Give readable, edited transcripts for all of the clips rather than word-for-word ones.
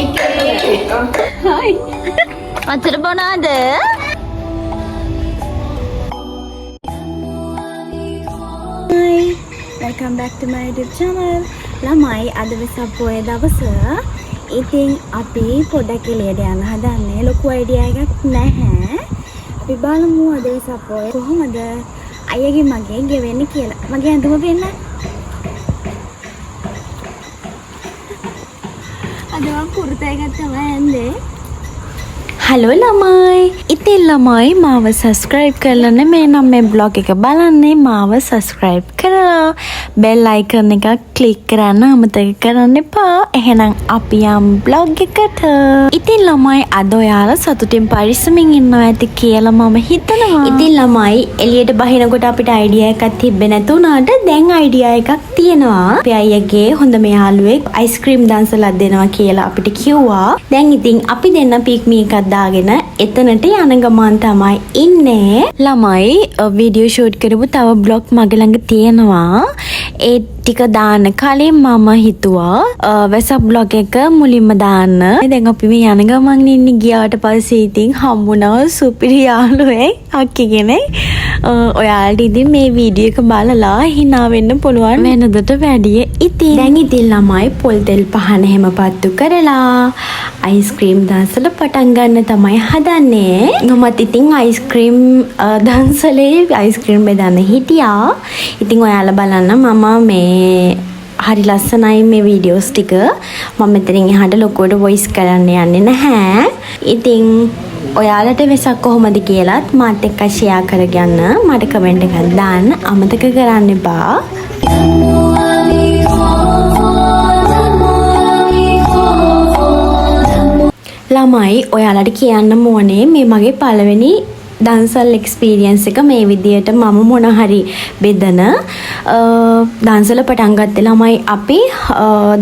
Hai. Macam mana ada? Hi, welcome back to my YouTube channel. ළමයි අද වෙසක් පොය දවස. ඉතින් අපි පොඩක් එළියට යන්න හදන්නේ. ලොකු අයිඩියා එකක් නැහැ. අපි බලමු අද වෙසක් පොය කොහොමද අයියගේ මගේ ගෙවෙන්නේ කියලා. මගේ ඇඳුම පෙන්නන්න. අද මම කුර්තා එකක් තමයි ඇඳේ. හලෝ ළමයි. ඉතින් ළමයි මාව සබස්ක්‍රයිබ් කරලා නෙමෙයි නම් මේ බ්ලොග් එක බලන්නේ. මාව සබස්ක්‍රයිබ් කරලා බෙල් අයිකන් එක ක්ලික් කරන්න අමතක කරන්න එපා. එහෙනම් අපි යමු බ්ලොග් එකට. ඉතින් ළමයි අද ඔයාලා සතුටින් පරිස්සමින් ඉන්නවා ඇති කියලා මම හිතනවා. ඉතින් ළමයි එළියට බහිනකොට අපිට අයිඩියා එකක් තිබ්බේ නැතුණාට දැන් අයිඩියා එකක් තියෙනවා. අපි අයියගේ හොඳම යාළුවෙක් අයිස්ක්‍රීම් දන්සලක් දෙනවා කියලා අපිට කිව්වා. දැන් ඉතින් අපි දෙන්න පික්මී එකක් දාගෙන එතනට යන ගමන් තමයි ඉන්නේ. ළමයි වීඩියෝ ෂූට් කරපු තව බ්ලොග් මගේ ළඟ තියෙනවා. ඒ ටික දාන්න කලින් මම හිතුවා වෙසක් බ්ලොග් එක මුලින්ම දාන්න. දැන් අපි මේ යන ගමන් ඉන්නේ. ගියාට පස්සේ ඉතින් හම්බුණා සුපිරි යාළුවෙක් අක්කි කෙනෙක්. ඔයාලට ඉතින් මේ වීඩියෝ එක බලලා hina වෙන්න පුළුවන් වෙනදට වැඩිය. ඉතින් දැන් ඉතින් ළමයි පොල් තෙල් පහන හැම පත්තු කරලා අයිස්ක්‍රීම් දන්සල පටන් ගන්න තමයි හදන්නේ. මමත් ඉතින් අයිස්ක්‍රීම් දන්සලේ අයිස්ක්‍රීම් බෙදන්න හිටියා. ඉතින් ඔයාලා බලන්න මම මේ හරි ලස්සනයි මේ වීඩියෝස් ටික. මම මෙතනින් එහාට ලොකුවට වොයිස් කරන්න යන්නේ නැහැ. ඉතින් ඔයාලට වෙසක් කොහොමද කියලාත් මාත් එක්ක ෂෙයා කරගන්න. මට කමෙන්ට් එකක් දාන්න අමතක කරන්න එපා. ළමයි ඔයාලට කියන්න ඕනේ මේ මගේ පළවෙනි දන්සල් එක්ස්පීරියන්ස් එක. මේ විදියට මම මොන හරි බෙදන දන්සල පටන් ගත්තේ ළමයි අපි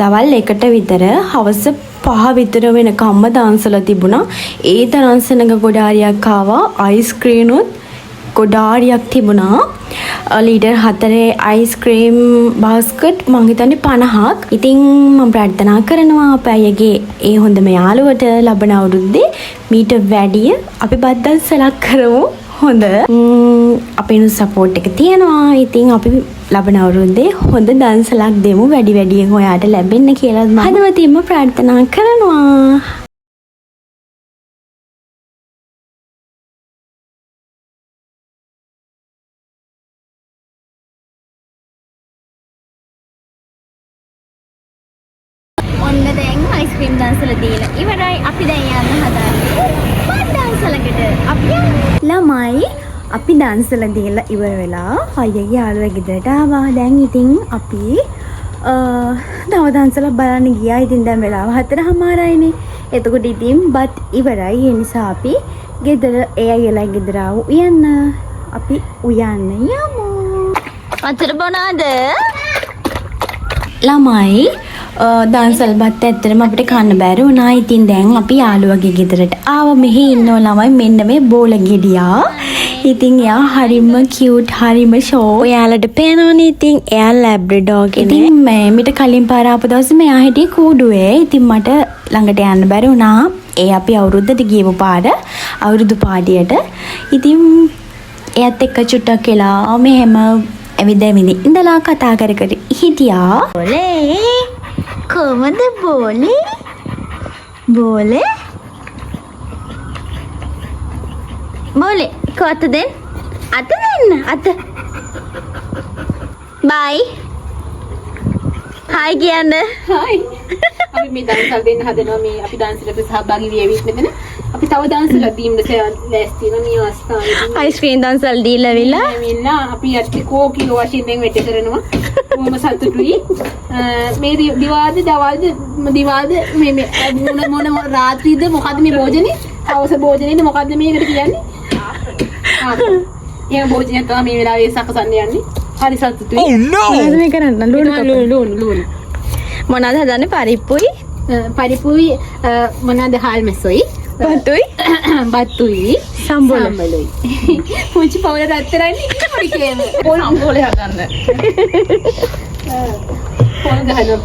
දවල් 1ට විතර හවස 5 විතර වෙනකම්ම දන්සල තිබුණා. ඒ තරම් සෙනඟ ගොඩාරියක් ආවා. අයිස්ක්‍රීමුත් ගොඩාරියක් තිබුණා. ලීටර් 4 අයිස්ක්‍රීම් බාස්කට් මං හිතන්නේ 50ක්. ඉතින් මම ප්‍රාර්ථනා කරනවා අපේ අයගේ ඒ හොඳම යාළුවට ලබන අවුරුද්දේ මීට වැඩිය අපි බත් දන්සලක් කරමු. හොඳ අපේ සපෝට් එක තියෙනවා. ඉතින් අපි ලබන අවුරුද්දේ හොඳ දන්සලක් දෙමු. වැඩි වැඩියෙන් ඔයාට ලැබෙන්න කියලා මම හදවතින්ම ප්‍රාර්ථනා කරනවා. ඔන්න දැන් අයිස්ක්‍රීම් දන්සල දීලා ඉවරයි. අපි දැන් යන්න හදන්නේ බත් දන්සලකට. අපි ළමයි අපි දන්සල දීලා ඉවර වෙලා අයියගේ යාළුවා ගෙදරට ආවා. දැන් ඉතින් අපි තව දන්සල බලන්න ගියා. ඉතින් දැන් වෙලාව 4:00යිනේ. එතකොට ඉතින් බත් ඉවරයි. ඒ නිසා අපි ගෙදර ඒ අයියලා ගෙදර උයන්න. අපි උයන්න යමු. අතර බොනාද? ළමයි දන්සල් බත් ඇත්තටම අපිට කන්න බැරි වුණා. ඉතින් දැන් අපි යාළුවගේ ගෙදරට ආව. මෙහි ඉන්නෝ ළමයි මෙන්න මේ බෝල ගෙඩියා. ඉතින් එයා හරිම කියුට් හරිම ෂෝ. ඔයාලට පේනවනේ. ඉතින් එයා ලැබ්‍රඩෝ කෙනෙක්. ඉතින් මිට කලින් පාර ආපු දවසේ මෙයා හිටියේ කූඩුවේ. ඉතින් මට ළඟට යන්න බැරි වුණා. ඒ අපි අවුරුද්දට ගියපු පාර අවුරුදු පාඩියට. ඉතින් එයාත් එක්ක චුට්ටක් කියලා මෙහෙම ඇවිදමිනි ඉඳලා කතා කර කර හිටියා. බෝලේ කොහමද බෝලේ? බෝලේ බෝලේ කොහොත දෙන්න? අත දෙන්න අත. බයි. හායි කියන්න. හායි. අපි මේ දන්සල් දෙන්න හදනවා. මේ අපි දන්සලට සහභාගී වෙවිත් මෙතන. අපි තව දන්සලක් දීමුද ලෑස්ති වෙන මේ අවස්ථාවේදී. අයිස්ක්‍රීම් දන්සල් දීලා විලා. මෙන්න අපි අත් කෝ කිලෝ වශයෙන් දැන් වැඩ කරනවා. කොහොම සතුටුයි. මේ දිවාද මේ මොන රාත්‍රීද මොකද්ද මේ භෝජනේ? හවස භෝජනේද මොකද්ද මේකට කියන්නේ? ඒ භෝජනය තමයි මේ වෙලාවේ සකසන්න යන්නේ. හරි සතුටුයි. මොනවද මේ කරන්න? ලුණු. මොනවද හදන්නේ? පරිප්පුයි පරිප්පුයි මොනවාද හාල් මැස්සොයි බත්තුයි සම්බොලයි මුචි පවුල රත්තරන්නේ පොඩි කේම පොල් සම්බොලේ හදන්න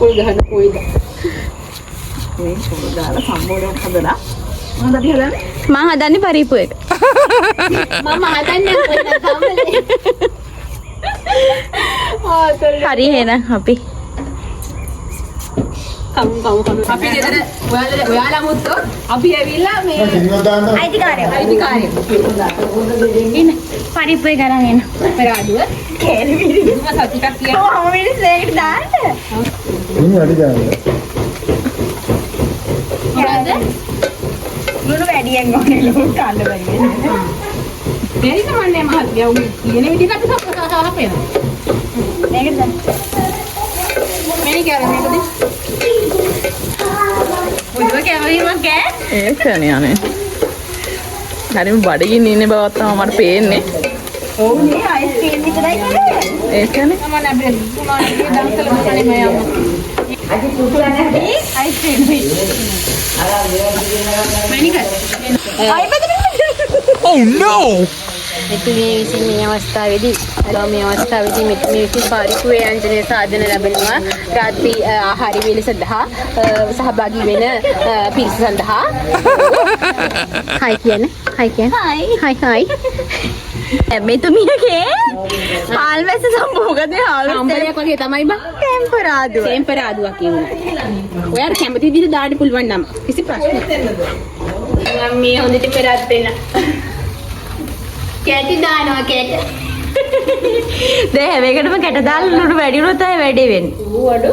පොල් ගහන කොයිද මේ ෂෝල් දාලා සම්බෝලයක් හදලා මොනවද අපි හදන්නේ? මම හදන්නේ පරිප්පු එක. මම හදන්නේ කොහෙන්ද හරි එහෙනම් අපි කමු අපි ගෙදර ඔයාලා මුත්තෝ අපි ඇවිල්ලා මේ අයිතිකාරයෝ ඉන්න පරිප්පු එක අරන් එන්න. පෙරාදුව කේලි විදිහම සතුටක් කියලා ඔව් මිනිස් ඒකට දාන්න. මොකද්ද? ලුණු වැඩියෙන් ඕනේ ලුණු කන්න බැරි. බැරි කමන්නේ මහත්මිය උන් කියන විදිහට අපි හපේනවා. මේකට දාන්න. මේ කරන්නේ මොකද? මුදුව කැමරීමක් ඈ. ඒකනේ අනේ. හරිම බඩගින්න ඉන්නේ බවත් තමයි මට පේන්නේ. ඔව් නේ අයිස්ක්‍රීම් විතරයි කියන්නේ. ඒකනේ. මම නැබේ පුමාගේ දවසල මොකනේ මම අයිස්ක්‍රීම් මෙතුමිය විසින් මේ අවස්ථාවේදී මෙතුමිය විසින් පාරිපු ව්‍යංජන සාධන ලැබෙනවා රාත්‍රී ආහාර වේල සඳහා සහභාගී වෙන පිරිස සඳහා හයි මෙතුමියගේ හාල්වැස්ස සම්භෝගද ආම්බලයක් වගේ තමයි බං ටෙම්පරාදුව. ටෙම්පරාදුවක් කියනවා. ඔයාලා කැමති විදිහට දාන්න පුළුවන් නම් කිසි ප්‍රශ්නයක් නැහැ. මම මේ හොඳට පෙරත් වෙන. කැටි දානවා කැට. දැන් මේකටම කැට දාලා ලුණු වැඩි වුණොත් තමයි වැඩේ වෙන්නේ. ඌ අඩු.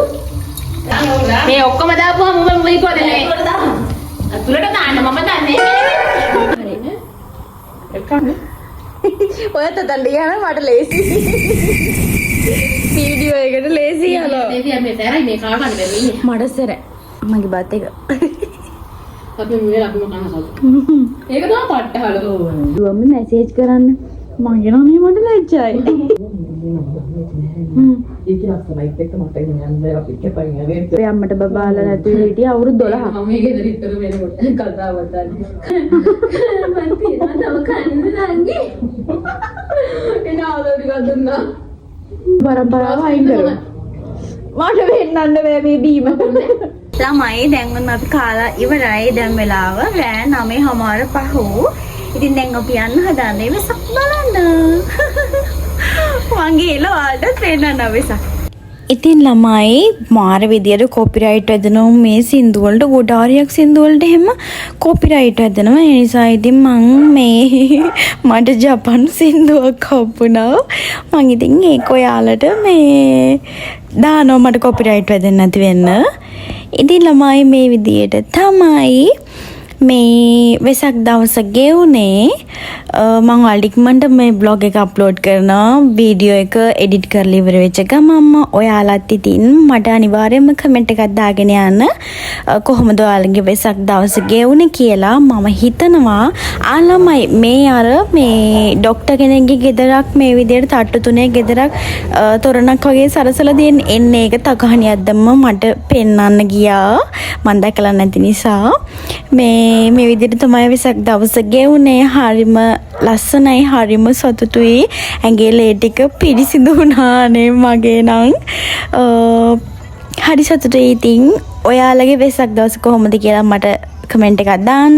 මේ ඔක්කොම දාපුවම මම මොකද කරන්නේ? අතුලට දාන්න මම දන්නේ. ඔයත් අතල්ලි ගහන මට ලේසි. වීඩියෝ එකට ලේසි යනවා. මේ සැරයි මේ කාගන්න බැරි ඉන්නේ. මට සර මගේ බත් එක. අපි මේ අපි මොකක්ද හදන්නේ? ඒක තමයි පට්ටහල. දුවම මැසේජ් කරන්න. මගේ නම මට ලැජ්ජයි. ඔය අම්මට බබාලා නැතුව හිටිය අවුරුදු 12ක්. මම මේ ගෙදර ඉතර වෙනකොට කතාවක් දාන්නේ. මම තියනවා තව කන්න නංගි. එන ආදර ටිකක් දුන්නා. පරම්පරාව අයින් කරමු. මට වෙන්නන්න බෑ මේ බීම. ළමයි දැන් ඔන්න අපි කාලා ඉවරයි. දැන් වෙලාව රෑ 9:05. ඉතින් දැන් අපි යන්න හදන්නේ වෙසක් බලන්න. මං ගිහලා ඔයාලට වෙන්නන්න වෙසක්. ඉතින් ළමයි මාර විදියට කොපිරයිට් වැදෙනවා මේ සින්දු වලට ගොඩාරියක් සින්දු වලට එහෙම කොපිරයිට් වැදෙනවා. ඒ නිසා ඉතින් මං මේ මට ජපන් සින්දුවක් හම්බුණා. මං ඉතින් ඒක ඔයාලට මේ දානවා මට කොපිරයිට් වැදෙන්නේ නැති වෙන්න. ඉතින් ළමයි මේ විදියට තමයි මේ වෙසක් දවස ගෙවුනේ. මම ඔයාලට මේ බ්ලොග් එක අප්ලෝඩ් කරනවා. වීඩියෝ එක එඩිට් කරලා ඉවර වෙච්ච ගමන්ම ඔයාලත් ඉතින් මට අනිවාර්යයෙන්ම කමෙන්ට් එකක් දාගෙන යන්න. කොහොමද ඔයාලගේ වෙසක් දවස ගෙවුනේ කියලා. මම හිතනවා ආලමයි මේ අර මේ ડોක්ටර් කෙනෙක්ගේ ගෙදරක් මේ විදියට තට්ටු තුනේ ගෙදරක් තොරණක් වගේ සරසලා දෙන්න එන්නේ. ඒක තකහණියක් දැම්ම මට පෙන්වන්න ගියා. මම දැකලා නැති නිසා මේ විදිහට තමයි වෙසක් දවස ගෙවුනේ. හරිම ලස්සනයි, හරිම සතුටුයි. ඇඟේ ලේ ටික පිරිසිදු වුණානේ මගේ නම්. හරි සතුටුයි. ඉතින් ඔයාලගේ වෙසක් දවස කොහොමද කියලා මට කමෙන්ට් එකක් දාන්න,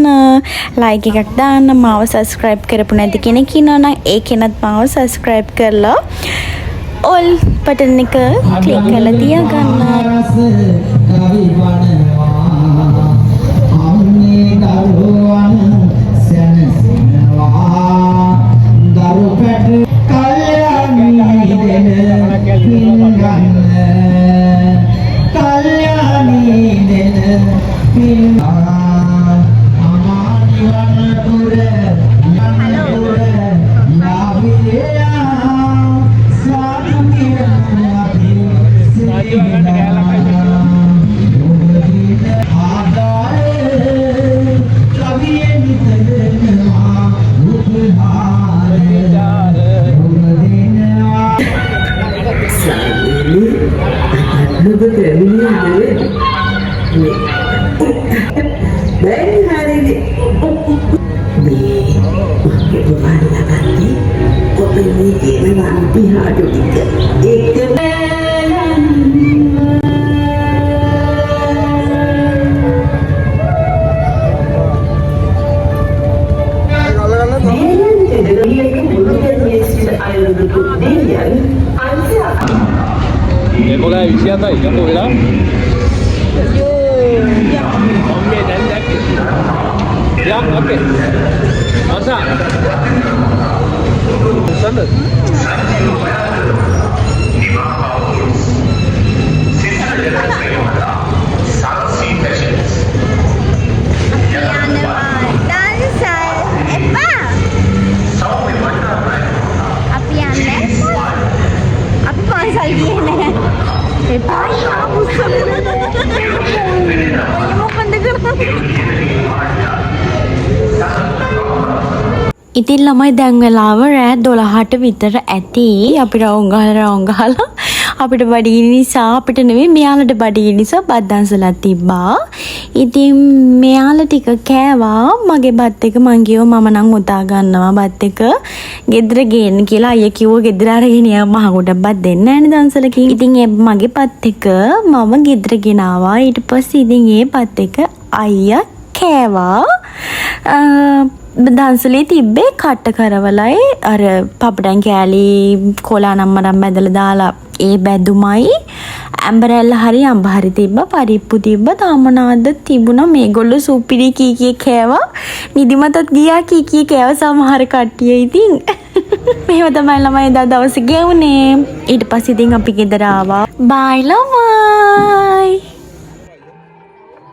ලයික් එකක් දාන්න. මාව සබ්ස්ක්‍රයිබ් කරපු නැති කෙනෙක් ඉන්නවා නම් ඒ කෙනත් මාව සබ්ස්ක්‍රයිබ් කරලා all බටන් එක ක්ලික් කරලා තියාගන්න. 11:27යි යකෝ වෙලා. ඔම්මේ දැන් දැක්කේ. යා ඕකේ. අසා. සඳ. ඉතින් ළමයි දැන් වෙලාව රෑ 12ට විතර ඇති. අපි රවුම් ගහලා අපිට බඩගිනි නිසා අපිට නෙවෙයි මෙයාලට බඩගිනි නිසා බත් දන්සලා තිබ්බා. ඉතින් මෙයාලා ටික කෑවා. මගේ බත් එක මං කිව්වා මම නම් උතා ගන්නවා බත් එක ගෙදර ගේන්න කියලා. අයියා කිව්වා ගෙදර අරගෙන යන්න මහ කොට බත් දෙන්නේ නැහැ නේ දන්සලකින්. ඉතින් ඒ මගේ බත් එක මම ගෙදර ගෙනාවා. ඊට පස්සේ ඉතින් ඒ බත් එක අයියා කෑවා. දන්සලේ තිබ්බේ කට්ට කරවලයි අර පපඩම් කෑලි කොලා නම්මරම් බැදලා දාලා ඒ බැදුමයි ඇම්බරැල්ල හරි අඹ හරි තිබ්බා පරිප්පු තිබ්බා තාමනාද තිබුණා. මේගොල්ලෝ සුපිරි කීකී කෑවා. නිදිමතත් ගියා කීකී කෑවා සමහර කට්ටිය. ඉතින් මෙහෙම තමයි ළමයි එදා දවසේ ගෙවුනේ. ඊට පස්සේ ඉතින් අපි ගෙදර ආවා. බයි ළමයි.